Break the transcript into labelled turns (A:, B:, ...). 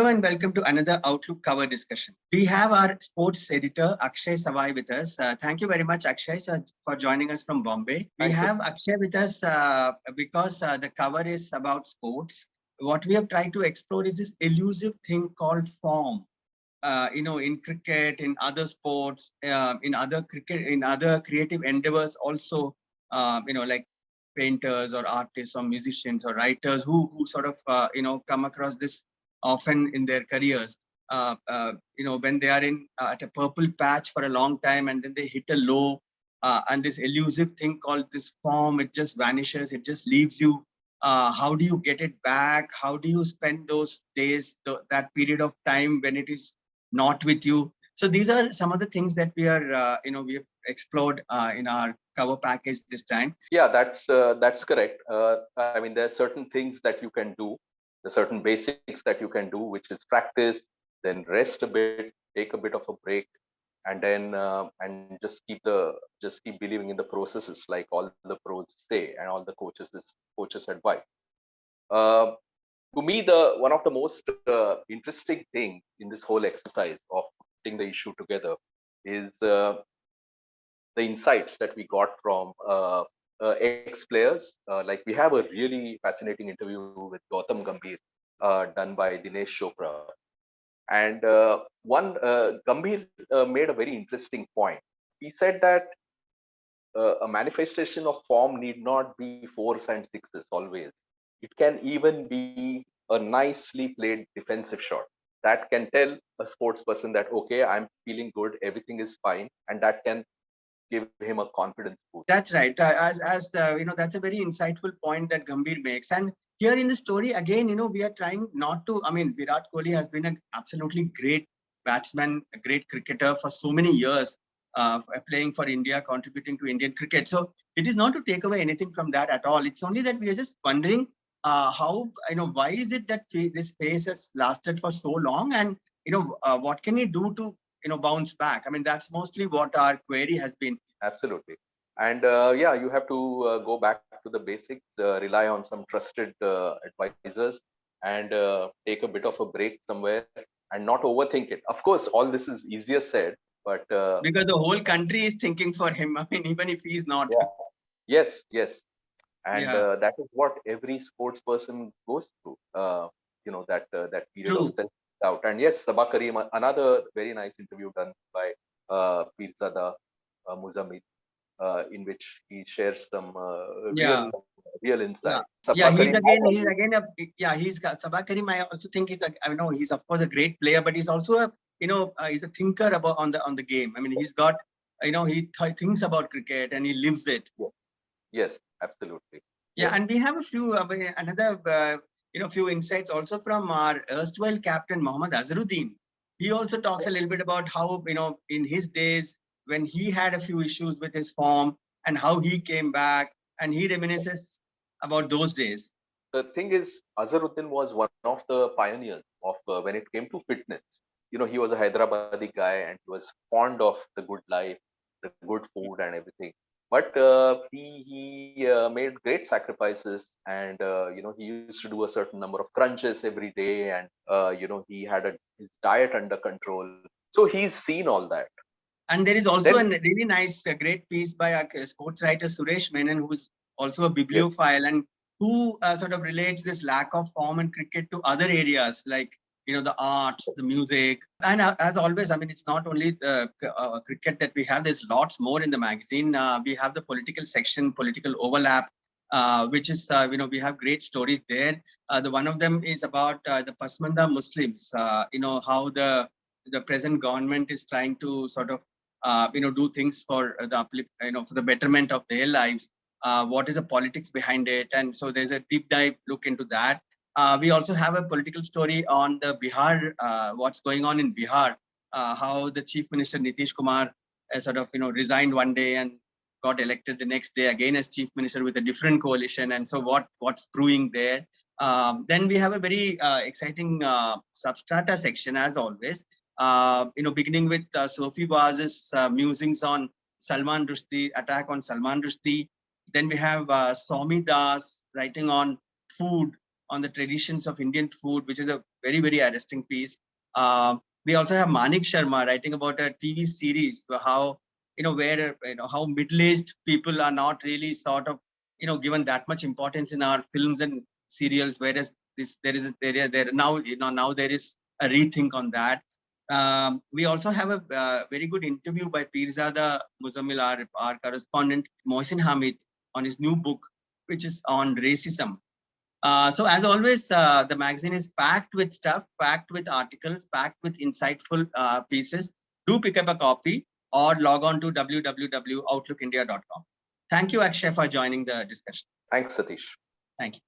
A: Hello and welcome to another Outlook cover discussion. We have our sports editor Akshay Savai with us. Thank you very much, Akshay, for joining us from Bombay. We have Akshay with us because the cover is about sports. What we have tried to explore is this elusive thing called form. In cricket, in other sports, in other creative endeavors also, like painters or artists or musicians or writers who sort of, come across this often in their careers, when they are in at a purple patch for a long time and then they hit a low, and this elusive thing called this form, it just vanishes, it just leaves you. How do you get it back? How do you spend those days, that period of time when it is not with you? So these are some of the things that we are, we have explored in our cover package this time.
B: Yeah, that's correct. I mean, there are certain things that you can do, the certain basics that you can do, which is practice, then rest a bit, take a bit of a break, and then and just keep believing in the processes, like all the pros say and all the coaches advise. Uh, to me, the one of the most interesting thing in this whole exercise of putting the issue together is the insights that we got from ex-players. Like we have a really fascinating interview with Gautam Gambhir done by Dinesh Chopra. And Gambhir made a very interesting point. He said that a manifestation of form need not be fours and sixes always. It can even be a nicely played defensive shot that can tell a sports person that, okay, I'm feeling good, everything is fine, and that can give him a confidence boost.
A: That's right. That's a very insightful point that Gambhir makes. And here in the story, again, we are trying not to, Virat Kohli has been an absolutely great batsman, a great cricketer for so many years, playing for India, contributing to Indian cricket. So it is not to take away anything from that at all. It's only that we are just wondering how, why is it that this phase has lasted for so long? And, what can he do to, bounce back? I mean, that's mostly what our query has been.
B: Absolutely. And yeah, you have to go back to the basics, rely on some trusted advisors, and take a bit of a break somewhere and not overthink it. Of course, all this is easier said, but
A: because the whole country is thinking for him. I mean, even if he's not.
B: Yeah. Yes. And
A: Yeah.
B: that is what every sports person goes through. That period
A: True.
B: of self doubt. And yes, Sabah Karim, another very nice interview done by Pirzada Muzammil, in which he shares some
A: Yeah.
B: real insight.
A: Yeah,
B: Sabah Karim
A: he's got Sabah Karim. I also think he's of course a great player, but he's also he's a thinker about on the game. I mean, he's got, he thinks about cricket and he lives it.
B: Yes, absolutely.
A: Yeah,
B: Yes.
A: and we have a few few insights also from our erstwhile captain Mohammad Azharuddin. He also talks a little bit about how, in his days when he had a few issues with his form and how he came back, and he reminisces about those days.
B: The thing is, Azharuddin was one of the pioneers of when it came to fitness. He was a Hyderabadi guy and he was fond of the good life, the good food and everything. But he made great sacrifices, and he used to do a certain number of crunches every day, and he had his diet under control. So he's seen all that.
A: And there is also a really nice, great piece by a sports writer Suresh Menon, who's also a bibliophile, and who sort of relates this lack of form in cricket to other areas like, the arts, the music. And as always, I mean, it's not only the cricket that we have. There's lots more in the magazine. We have the political section, political overlap, which is, we have great stories there. The one of them is about the Pasmanda Muslims, how the present government is trying to sort of do things for for the betterment of their lives. What is the politics behind it? And so there's a deep dive look into that. We also have a political story on the Bihar, what's going on in Bihar, how the Chief Minister Nitish Kumar sort of resigned one day and got elected the next day again as Chief Minister with a different coalition. And so what's brewing there. Then we have a very exciting substrata section, as always. Beginning with Sophie Baz's musings on Salman Rushdie, attack on Salman Rushdie. Then we have Swami Das writing on food, on the traditions of Indian food, which is a very, very arresting piece. We also have Manik Sharma writing about a TV series, how, where, how middle-aged people are not really sort of, given that much importance in our films and serials, whereas there now, now there is a rethink on that. We also have a very good interview by Pirzada Muzammil, our correspondent, Mohsin Hamid, on his new book, which is on racism. So as always, the magazine is packed with stuff, packed with articles, packed with insightful pieces. Do pick up a copy or log on to www.outlookindia.com. Thank you, Akshay, for joining the discussion.
B: Thanks, Satish.
A: Thank you.